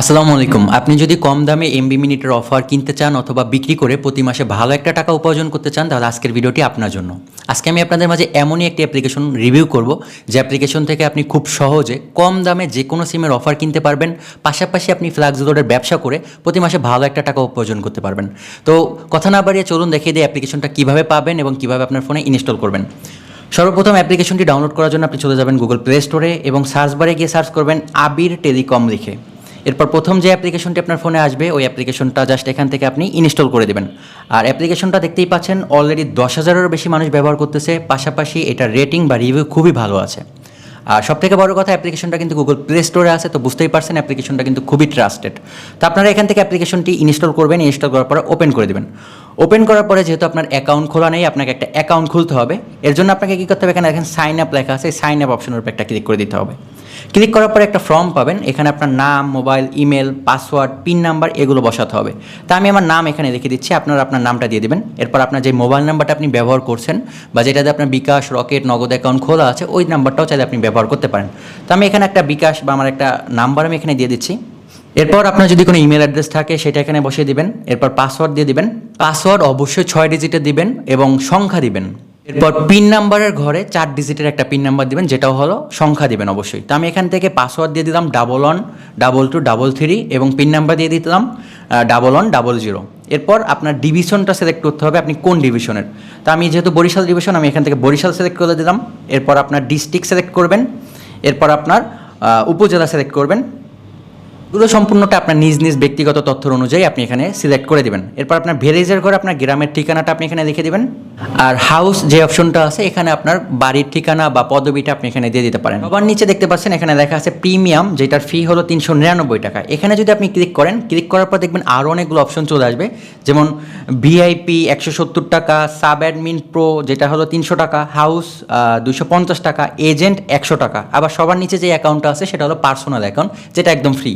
আসসালামু আলাইকুম। আপনি যদি কম দামে এমবি মিনিটের অফার কিনতে চান অথবা বিক্রি করে প্রতি মাসে ভালো একটা টাকা উপার্জন করতে চান, তাহলে আজকের ভিডিওটি আপনার জন্য। আজকে আমি আপনাদের মাঝে এমনই একটি অ্যাপ্লিকেশন রিভিউ করব, যে অ্যাপ্লিকেশন থেকে আপনি খুব সহজে কম দামে যে কোনো সিমের অফার কিনতে পারবেন, পাশাপাশি আপনি ফ্ল্যাক্স লোডের ব্যবসা করে প্রতি মাসে ভালো একটা টাকা উপার্জন করতে পারবেন। তো কথা না বাড়িয়ে চলুন দেখিয়ে দিই অ্যাপ্লিকেশনটা কীভাবে পাবেন এবং কীভাবে আপনার ফোনে ইনস্টল করবেন। সর্বপ্রথম অ্যাপ্লিকেশনটি ডাউনলোড করার জন্য আপনি চলে যাবেন গুগল প্লে স্টোরে এবং সার্চ বারে গিয়ে সার্চ করবেন আবির টেলিকম লিখে। এরপর প্রথম যে অ্যাপ্লিকেশনটি আপনার ফোনে আসবে ওই অ্যাপ্লিকেশনটা জাস্ট এখান থেকে আপনি ইনস্টল করে দেবেন। আর অ্যাপ্লিকেশনটা দেখতেই পাচ্ছেন অলরেডি 10,000-এরও বেশি মানুষ ব্যবহার করতেছে, পাশাপাশি এটা রেটিং বা রিভিউ খুবই ভালো আছে। আর সবথেকে বড় কথা, অ্যাপ্লিকেশনটা কিন্তু গুগল প্লে স্টোরে আছে, তো বুঝতেই পারছেন অ্যাপ্লিকেশনটা কিন্তু খুবই ট্রাস্টেড। তো আপনারা এখান থেকে অ্যাপ্লিকেশনটি ইনস্টল করবেন, ইনস্টল করার পরে ওপেন করে দেবেন। ওপেন করার পরে যেহেতু আপনার অ্যাকাউন্ট খোলা নেই, আপনাকে একটা অ্যাকাউন্ট খুলতে হবে। এর জন্য আপনাকে কী করতে হবে, এখানে দেখেন সাইন আপ লেখা আছে, সাইন আপ অপশনের উপর একটা ক্লিক করে দিতে হবে। ক্লিক করার পরে একটা ফর্ম পাবেন, এখানে আপনার নাম, mobile, email, password, pin number এগুলো বসাতে হবে। তা আমি আমার নাম এখানে লিখে দিচ্ছি, আপনারা আপনার নামটা দিয়ে দেবেন। এরপর আপনার যে মোবাইল নাম্বারটা আপনি ব্যবহার করছেন বা যেটাতে আপনার বিকাশ, রকেট, নগদ অ্যাকাউন্ট খোলা আছে, ওই নাম্বারটাও চাইলে আপনি ব্যবহার করতে পারেন। তো আমি এখানে একটা বিকাশ বা আমার একটা নাম্বার আমি এখানে দিয়ে দিচ্ছি। এরপর আপনার যদি কোনো ইমেল অ্যাড্রেস থাকে সেটা এখানে বসিয়ে দিবেন। এরপর পাসওয়ার্ড দিয়ে দিবেন। পাসওয়ার্ড অবশ্যই 6 ডিজিটের দিবেন এবং সংখ্যা দিবেন। এরপর পিন নাম্বারের ঘরে 4 ডিজিটের একটা পিন নাম্বার দিবেন, যেটাও হলো সংখ্যা দিবেন অবশ্যই। তো আমি এখান থেকে পাসওয়ার্ড দিয়ে দিলাম 112233 এবং পিন নাম্বার দিয়ে দিলাম 1100। এরপর আপনার ডিভিশনটা সিলেক্ট করতে হবে, আপনি কোন ডিভিশনের। তো আমি যেহেতু বরিশাল ডিভিশন, আমি এখান থেকে বরিশাল সিলেক্ট করে দিলাম। এরপর আপনার ডিস্ট্রিক্ট সিলেক্ট করবেন। এরপর আপনার উপজেলা সিলেক্ট করবেন। এগুলো সম্পূর্ণটা আপনার নিজ নিজ ব্যক্তিগত তথ্য অনুযায়ী আপনি এখানে সিলেক্ট করে দেবেন। এরপর আপনার ভিলেজের ঘরে আপনার গ্রামের ঠিকানাটা আপনি এখানে লিখে দেবেন। আর হাউস যে অপশনটা আছে, এখানে আপনার বাড়ির ঠিকানা বা পদবিটা আপনি এখানে দিয়ে দিতে পারেন। সবার নিচে দেখতে পাচ্ছেন এখানে লেখা আছে প্রিমিয়াম, যেটার ফি হলো 399 টাকা। এখানে যদি আপনি ক্লিক করেন, ক্লিক করার পর দেখবেন আরও অনেকগুলো অপশন চলে আসবে, যেমন ভিআইপি 170 টাকা, সাব অ্যাডমিন প্রো যেটা হলো 300 টাকা, হাউস 250 টাকা, এজেন্ট 100 টাকা। আবার সবার নিচে যে অ্যাকাউন্টটা আছে সেটা হলো পার্সোনাল অ্যাকাউন্ট, যেটা একদম ফ্রি।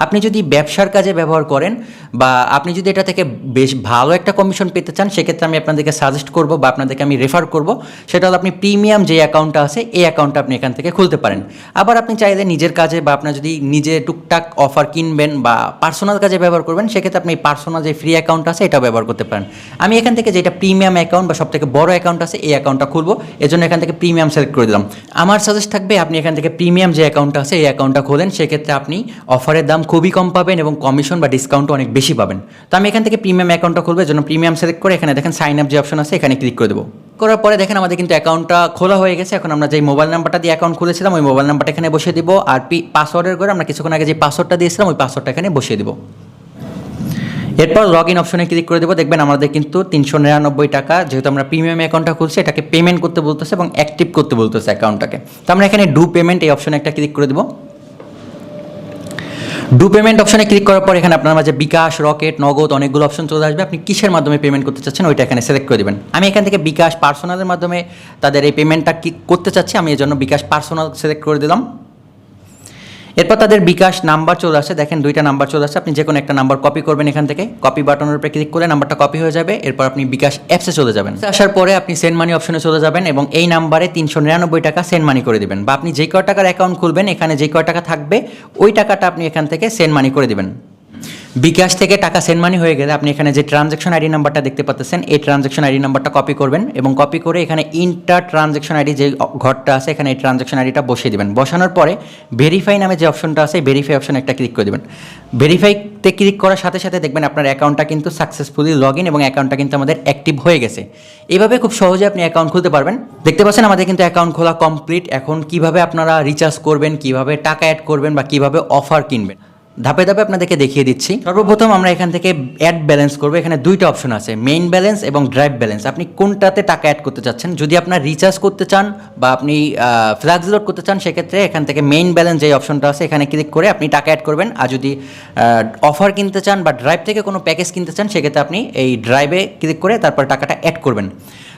আপনি যদি ব্যবসার কাজে ব্যবহার করেন বা আপনি যদি এটা থেকে বেশ ভালো একটা কমিশন পেতে চান, সেক্ষেত্রে আমি আপনাদেরকে সাজেস্ট করব বা আপনাদেরকে আমি রেফার করব, সেটা হলো আপনি প্রিমিয়াম যে অ্যাকাউন্টটা আছে এই অ্যাকাউন্টটা আপনি এখান থেকে খুলতে পারেন। আবার আপনি চাইলে নিজের কাজে বা আপনার যদি নিজে টুকটাক অফার কিনবেন বা পার্সোনাল কাজে ব্যবহার করবেন, সেক্ষেত্রে আপনি পার্সোনাল যে ফ্রি অ্যাকাউন্ট আছে এটা ব্যবহার করতে পারেন। আমি এখান থেকে যেটা প্রিমিয়াম অ্যাকাউন্ট বা সবথেকে বড় অ্যাকাউন্ট আছে এই অ্যাকাউন্টটা খুলবো, এজন্য এখান থেকে প্রিমিয়াম সিলেক্ট করে দিলাম। আমার সাজেস্ট থাকবে আপনি এখান থেকে প্রিমিয়াম যে অ্যাকাউন্টটা আছে এই অ্যাকাউন্টটা খোলেন, সেক্ষেত্রে আপনি অফারের দাম খুবই কম পাবেন এবং কমিশন বা ডিসকাউন্টও অনেক বেশি পাবেন। তো আমি এখান থেকে প্রিমিয়াম অ্যাকাউন্টটা খুলবো, এর জন্য প্রিমিয়াম সিলেক্ট করে এখানে দেখেন সাইন আপ যে অপশন আছে এখানে ক্লিক করে দেবো। করার পরে দেখেন আমাদের কিন্তু অ্যাকাউন্টটা খোলা হয়ে গেছে। এখন আমরা যে মোবাইল নাম্বারটা দিয়ে অ্যাকাউন্ট খুলেছিলাম ওই মোবাইল নাম্বারটা এখানে বসিয়ে দিব, আর পাসওয়ার্ডের করে আমরা কিছুক্ষণ আগে যে পাসওয়ার্ডটা দিয়েছিলাম ওই পাসওয়ার্ডটা এখানে বসিয়ে দিব। এরপর লগ ইন অপশনে ক্লিক করে দেবো। দেখবেন আমাদের কিন্তু 399 টাকা, যেহেতু আমরা প্রিমিয়াম অ্যাকাউন্টটা খুলছি, এটাকে পেমেন্ট করতে বলতেছে এবং অ্যাক্টিভ করতে বলতেছে অ্যাকাউন্টটাকে। তো আমরা এখানে ডু পেমেন্ট এই অপশনে একটা ক্লিক করে দেবো। ডু পেমেন্ট অপশনে ক্লিক করার পর এখানে আপনার মাঝে বিকাশ, রকেট, নগদ অনেকগুলো অপশন চলে আসবে। আপনি কিসের মাধ্যমে পেমেন্ট করতে চাচ্ছেন ওইটা এখানে সিলেক্ট করে দেবেন। আমি এখান থেকে বিকাশ পার্সোনালের মাধ্যমে তাদের এই পেমেন্টটা করতে চাচ্ছি, আমি এই জন্য বিকাশ পার্সোনাল সিলেক্ট করে দিলাম। এরপর তাদের বিকাশ নাম্বার চলে আসে, দেখেন 2টা নাম্বার চলে আসে। আপনি যে কোনো একটা নাম্বার কপি করবেন, এখান থেকে কপি বাটনের উপরে ক্লিক করলে নাম্বারটা কপি হয়ে যাবে। এরপর আপনি বিকাশ অ্যাপসে চলে যাবেন। আসার পরে আপনি সেন্ড মানি অপশনে চলে যাবেন এবং এই নাম্বারে 399 টাকা সেন্ড মানি করে দেবেন, বা আপনি যে কয় টাকার অ্যাকাউন্ট খুলবেন এখানে যে কয় টাকা থাকবে ওই টাকাটা আপনি এখান থেকে সেন্ড মানি করে দেবেন। বিকাশ থেকে টাকা সেন্ড মানি হয়ে গেলে আপনি এখানে যে ট্রানজ্যাকশন আইডি নাম্বারটা দেখতে পাচ্ছেন এই ট্রানজ্যাকশন আইডি নাম্বারটা কপি করবেন এবং কপি করে এখানে ইন্টার ট্রানজ্যাকশন আইডি যে ঘরটা আছে এখানে এই ট্রানজ্যাকশন আইডিটা বসিয়ে দেবেন। বসানোর পরে ভেরিফাই নামে যে অপশনটা আছে ভেরিফাই অপশনে একটা ক্লিক করে দেবেন। ভেরিফাইতে ক্লিক করার সাথে সাথে দেখবেন আপনার অ্যাকাউন্টটা কিন্তু সাকসেসফুলি লগ ইন এবং অ্যাকাউন্টটা কিন্তু আমাদের অ্যাক্টিভ হয়ে গেছে। এইভাবে খুব সহজে আপনি অ্যাকাউন্ট খুলতে পারবেন। দেখতে পাচ্ছেন আমাদের কিন্তু অ্যাকাউন্ট খোলা কমপ্লিট। এখন কিভাবে আপনারা রিচার্জ করবেন, কিভাবে টাকা অ্যাড করবেন বা কিভাবে অফার কিনবেন ধাপে ধাপে আপনাদেরকে দেখিয়ে দিচ্ছি। সর্বপ্রথম আমরা এখান থেকে অ্যাড ব্যালেন্স করবো। এখানে 2টা অপশন আছে, মেইন ব্যালেন্স এবং ড্রাইভ ব্যালেন্স। আপনি কোনটাতে টাকা অ্যাড করতে চাচ্ছেন? যদি আপনার রিচার্জ করতে চান বা আপনি ফ্ল্যাক্স লোড করতে চান, সেক্ষেত্রে এখান থেকে মেইন ব্যালেন্স যে অপশনটা আছে এখানে ক্লিক করে আপনি টাকা অ্যাড করবেন। আর যদি অফার কিনতে চান বা ড্রাইভ থেকে কোনো প্যাকেজ কিনতে চান, সেক্ষেত্রে আপনি এই ড্রাইভে ক্লিক করে তারপর টাকাটা অ্যাড করবেন।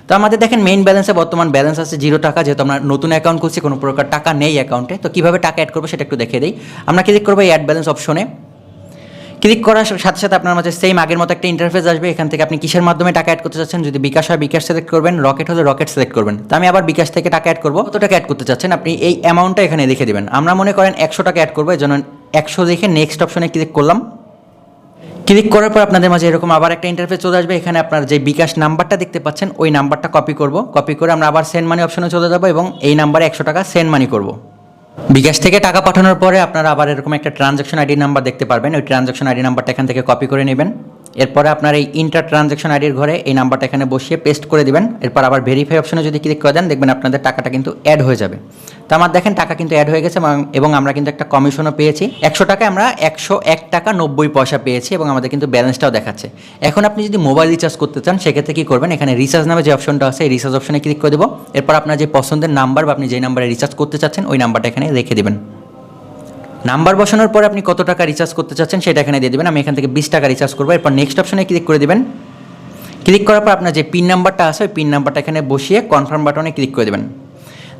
তো আমাদের দেখেন মেইন ব্যালেন্সে বর্তমান ব্যালেন্স আছে 0 টাকা, যেহেতু আমরা নতুন অ্যাকাউন্ট খুলছি, কোনো প্রকার টাকা নেই অ্যাকাউন্টে। তো কীভাবে টাকা অ্যাড করবো সেটা একটু দেখে দিই। আমরা ক্লিক করবো এই অ্যাড ব্যালেন্স অপশনে। ক্লিক করার সাথে সাথে আপনার মাঝে সেম আগের মতো একটা ইন্টারফেস আসবে। এখান থেকে আপনি কিসের মাধ্যমে টাকা অ্যাড করতে চাচ্ছেন, যদি বিকাশ হয় বিকাশ সিলেক্ট করবেন, রকেট হলে রকেট সিলেক্ট করবেন। তো আমি আবার বিকাশ থেকে টাকা অ্যাড করবো। কত টাকা অ্যাড করতে চাচ্ছেন আপনি এই অ্যামাউন্টটা এখানে লিখে দেবেন। আমরা মনে করেন 100 টাকা অ্যাড করবো, এই জন্য 100 লিখে নেক্সট অপশনে ক্লিক করলাম। ক্লিক করার পর আপনাদের মাঝে এরকম আবার একটা ইন্টারফেস চলে আসবে। এখানে আপনার যে বিকাশ নাম্বারটা দেখতে পাচ্ছেন ওই নাম্বারটা কপি করব। কপি করে আমরা আবার সেন্ড মানি অপশনে চলে যাব এবং এই নাম্বারে 100 টাকা সেন্ড মানি করব। বিকাশ থেকে টাকা পাঠানোর পরে আপনারা আবার এরকম একটা ট্রানজ্যাকশন আইডি নাম্বার দেখতে পারবেন। ওই ট্রানজ্যাকশন আইডি নাম্বারটা এখান থেকে কপি করে নেবেন। এরপরে আপনার এই ইন্টার ট্রানজ্যাকশন আইডির ঘরে এই নাম্বারটা এখানে বসিয়ে পেস্ট করে দিবেন। এরপর আবার ভেরিফাই অপশনে যদি ক্লিক করে দেন দেখবেন আপনাদের টাকাটা কিন্তু অ্যাড হয়ে যাবে। তো আমার দেখেন টাকা কিন্তু অ্যাড হয়ে গেছে এবং আমরা কিন্তু একটা কমিশনও পেয়েছি। 100 টাকায় আমরা 101 টাকা 90 পয়সা পেয়েছি এবং আমাদের কিন্তু ব্যালেন্সটাও দেখাচ্ছে। এখন আপনি যদি মোবাইল রিচার্জ করতে চান সেক্ষেত্রে কী করবেন, এখানে রিচার্জ নামে যে অপশনটা আছে এই রিচার্জ অপশনে ক্লিক করে দেবো। এরপর আপনার যে পছন্দের নাম্বার বা আপনি যে নাম্বারে রিচার্জ করতে চাচ্ছেন ওই নাম্বারটা এখানে রেখে দেবেন। নাম্বার বসানোর পরে আপনি কত টাকা রিচার্জ করতে চাচ্ছেন সেটা এখানে দিয়ে দেবেন। আমি এখান থেকে 20 টাকা রিচার্জ করবো। এরপর নেক্সট অপশনে ক্লিক করে দেবেন। ক্লিক করার পর আপনার যে পিন নাম্বারটা আছে ওই পিন নাম্বারটা এখানে বসিয়ে কনফার্ম বাটনে ক্লিক করে দেবেন।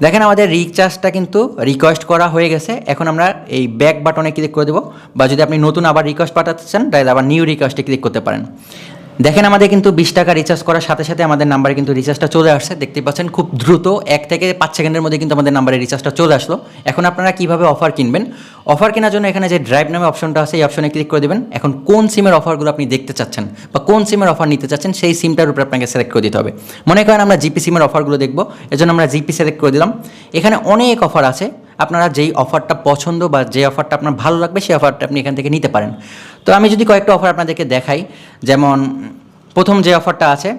দেখেন আমাদের রিচার্জটা কিন্তু রিকোয়েস্ট করা হয়ে গেছে। এখন আমরা এই ব্যাক বাটনে ক্লিক করে দেবো, বা যদি আপনি নতুন আবার রিকোয়েস্ট পাঠাতে চান তাহলে আবার নিউ রিকোয়েস্টে ক্লিক করতে পারেন। দেখেন আমাদের কিন্তু 20 টাকা রিচার্জ করার সাথে সাথে আমাদের নাম্বারে কিন্তু রিচার্জটা চলে আসছে। দেখতে পাচ্ছেন খুব দ্রুত 1 থেকে 5 সেকেন্ডের মধ্যে কিন্তু আমাদের নাম্বারে রিচার্জটা চলে আসলো। এখন আপনারা কীভাবে অফার কিনবেন, অফার কেনার জন্য এখানে যে ড্রাইভ নামে অপশনটা আছে এই অপশনে ক্লিক করে দেবেন। এখন কোন সিমের অফারগুলো আপনি দেখতে চাচ্ছেন বা কোন সিমের অফার নিতে চাচ্ছেন সেই সিমটার উপরে আপনাকে সিলেক্ট করে দিতে হবে। মনে করেন আমরা জিপি সিমের অফারগুলো দেখবো, এজন্য আমরা জিপি সিলেক্ট করে দিলাম। এখানে অনেক অফার আছে, আপনারা যেই অফারটা পছন্দ বা যে অফারটা আপনার ভালো লাগবে সেই অফারটা আপনি এখান থেকে নিতে পারেন। তো আমি যদি কয়েকটা অফার আপনাদেরকে দেখাই, যেমন প্রথম যে অফারটা আছে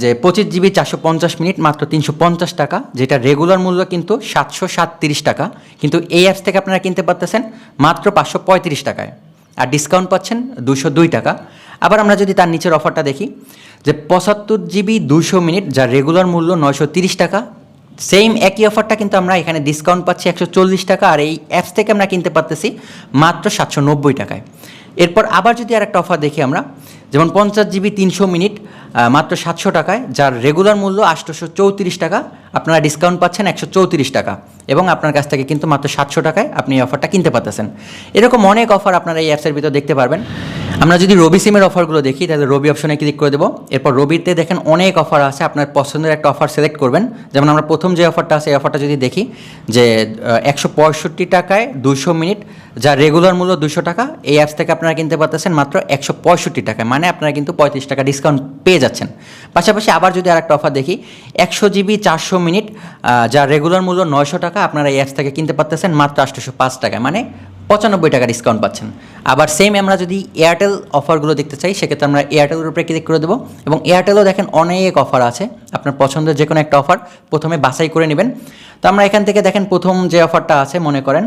যে 25 জিবি 450 মিনিট মাত্র 350 টাকা, যেটা রেগুলার মূল্য কিন্তু 737 টাকা, কিন্তু এই অ্যাপস থেকে আপনারা কিনতে পারতেছেন মাত্র 535 টাকায়, আর ডিসকাউন্ট পাচ্ছেন 202 টাকা। আবার আমরা যদি তার নিচের অফারটা দেখি যে 75 জিবি 200 মিনিট, যার রেগুলার মূল্য 930 টাকা, সেম একই অফারটা কিন্তু আমরা এখানে ডিসকাউন্ট পাচ্ছি 140 টাকা, আর এই অ্যাপস থেকে আমরা কিনতে পারতেছি মাত্র 790 টাকায়। এরপর আবার যদি আর একটা অফার দেখি আমরা, যেমন 50 জিবি 300 মিনিট মাত্র 700 টাকায়, যার রেগুলার মূল্য 834 টাকা, আপনারা ডিসকাউন্ট পাচ্ছেন 134 টাকা এবং আপনার কাছ থেকে কিন্তু মাত্র 700 টাকায় আপনি এই অফারটা কিনতে পারতেছেন। এরকম অনেক অফার আপনারা এই অ্যাপসের ভিতর দেখতে পারবেন। আমরা যদি রবি সিমের অফারগুলো দেখি তাহলে রবি অপশনে ক্লিক করে দেবো। এরপর রবিতে দেখেন অনেক অফার আছে, আপনার পছন্দের একটা অফার সিলেক্ট করবেন। যেমন আমরা প্রথম যে অফারটা আছে এই অফারটা যদি দেখি যে 165 টাকায় 200 মিনিট, যার রেগুলার মূল্য 200 টাকা, এই অ্যাপস থেকে আপনারা কিনতে পারতেছেন মাত্র 165 টাকায়, মানে আপনারা কিন্তু 35 টাকা ডিসকাউন্ট পেয়ে যাচ্ছেন। পাশাপাশি আবার যদি আরেকটা অফার দেখি 100 জিবি 400 মিনিট, যার রেগুলার মূল্য 900 টাকা, আপনারা এই অ্যাপস থেকে কিনতে পারতেছেন মাত্র 805 টাকায়, মানে 95 টাকা ডিসকাউন্ট পাচ্ছেন। আবার সেম আমরা যদি এয়ারটেল অফারগুলো দেখতে চাই সেক্ষেত্রে আমরা এয়ারটেলের উপরে ক্লিক করে দেবো এবং এয়ারটেলও দেখেন অনেক অফার আছে। আপনার পছন্দের যে কোনো একটা অফার প্রথমে বাছাই করে নেবেন। তো আমরা এখান থেকে দেখেন প্রথম যে অফারটা আছে মনে করেন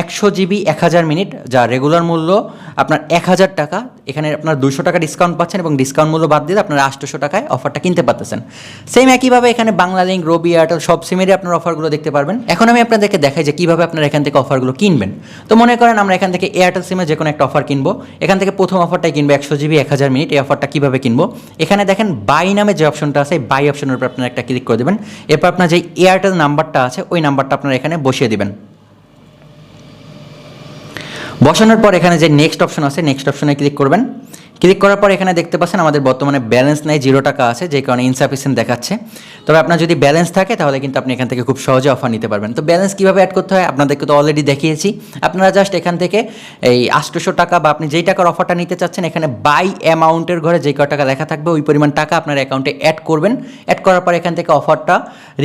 100 জিবি 1000 মিনিট, যা রেগুলার মূল্য আপনার 1000 টাকা, এখানে আপনার 200 টাকা ডিসকাউন্ট পাচ্ছেন এবং ডিসকাউন্ট মূল্য বাদ দিলে আপনারা 800 টাকায় অফারটা কিনতে পারতেছেন। সেম একইভাবে এখানে বাংলালিংক, রবি, এয়ারটেল সব সিমেরই আপনার অফারগুলো দেখতে পারবেন। এখন আমি আপনাদেরকে দেখাই যে কীভাবে আপনারা এখান থেকে অফারগুলো কিনবেন। তো মনে করেন আমরা এখান থেকে এয়ারটেল সিমে যে কোনো একটা অফার কিনবো, এখান থেকে প্রথম অফারটাই কিনবো 100 জিবি 1000 মিনিট। এই অফারটা কীভাবে কিনবো, এখানে দেখেন বাই নামে যে অপশনটা আছে বাই অপশনের উপর আপনারা একটা ক্লিক করে দেবেন। এরপর আপনার যে এয়ারটেল নাম্বারটা আছে ওই নাম্বারটা আপনারা এখানে বসিয়ে দেবেন। বসানোর পর এখানে যে নেক্সট অপশন আছে নেক্সট অপশনে ক্লিক করবেন। ক্লিক করার পর এখানে দেখতে পাচ্ছেন আমাদের বর্তমানে ব্যালেন্স নাই, 0 টাকা আছে, যে কারণে ইনসাফিসিয়েন্ট দেখাচ্ছে। তবে আপনার যদি ব্যালেন্স থাকে তাহলে কিন্তু আপনি এখান থেকে খুব সহজে অফার নিতে পারবেন। তো ব্যালেন্স কীভাবে অ্যাড করতে হয় আপনাদেরকে তো অলরেডি দেখিয়েছি। আপনারা জাস্ট এখান থেকে এই 800 টাকা বা আপনি যেই টাকার অফারটা নিতে চাচ্ছেন এখানে বাই অ্যামাউন্টের ঘরে যেই কয় টাকা লেখা থাকবে ওই পরিমাণ টাকা আপনার অ্যাকাউন্টে অ্যাড করবেন। অ্যাড করার পর এখান থেকে অফারটা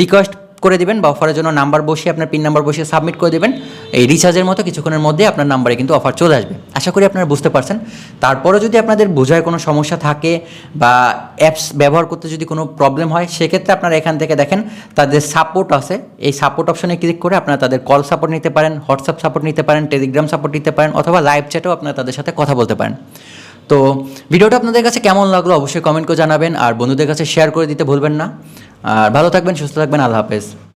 রিকোয়েস্ট করে দিবেন বা অফারের জন্য নাম্বার বসিয়ে আপনার পিন নাম্বার বসিয়ে সাবমিট করে দেবেন। এই রিচার্জের মতো কিছুক্ষণের মধ্যে আপনার নাম্বারে কিন্তু অফার চলে আসবে। আশা করি আপনারা বুঝতে পারছেন। তারপরও যদি আপনাদের বোঝার কোনো সমস্যা থাকে বা অ্যাপস ব্যবহার করতে যদি কোনো প্রবলেম হয় সেক্ষেত্রে আপনারা এখান থেকে দেখেন তাদের সাপোর্ট আছে, এই সাপোর্ট অপশনে ক্লিক করে আপনারা তাদের কল সাপোর্ট নিতে পারেন, হোয়াটসঅ্যাপ সাপোর্ট নিতে পারেন, টেলিগ্রাম সাপোর্ট নিতে পারেন, অথবা লাইভ চ্যাটেও আপনারা তাদের সাথে কথা বলতে পারেন। তো ভিডিওটা আপনাদের কাছে কেমন লাগলো অবশ্যই কমেন্ট করে জানাবেন, আর বন্ধুদের কাছে শেয়ার করে দিতে ভুলবেন না। আর ভালো থাকবেন, সুস্থ থাকবেন, আল্লাহ হাফেজ।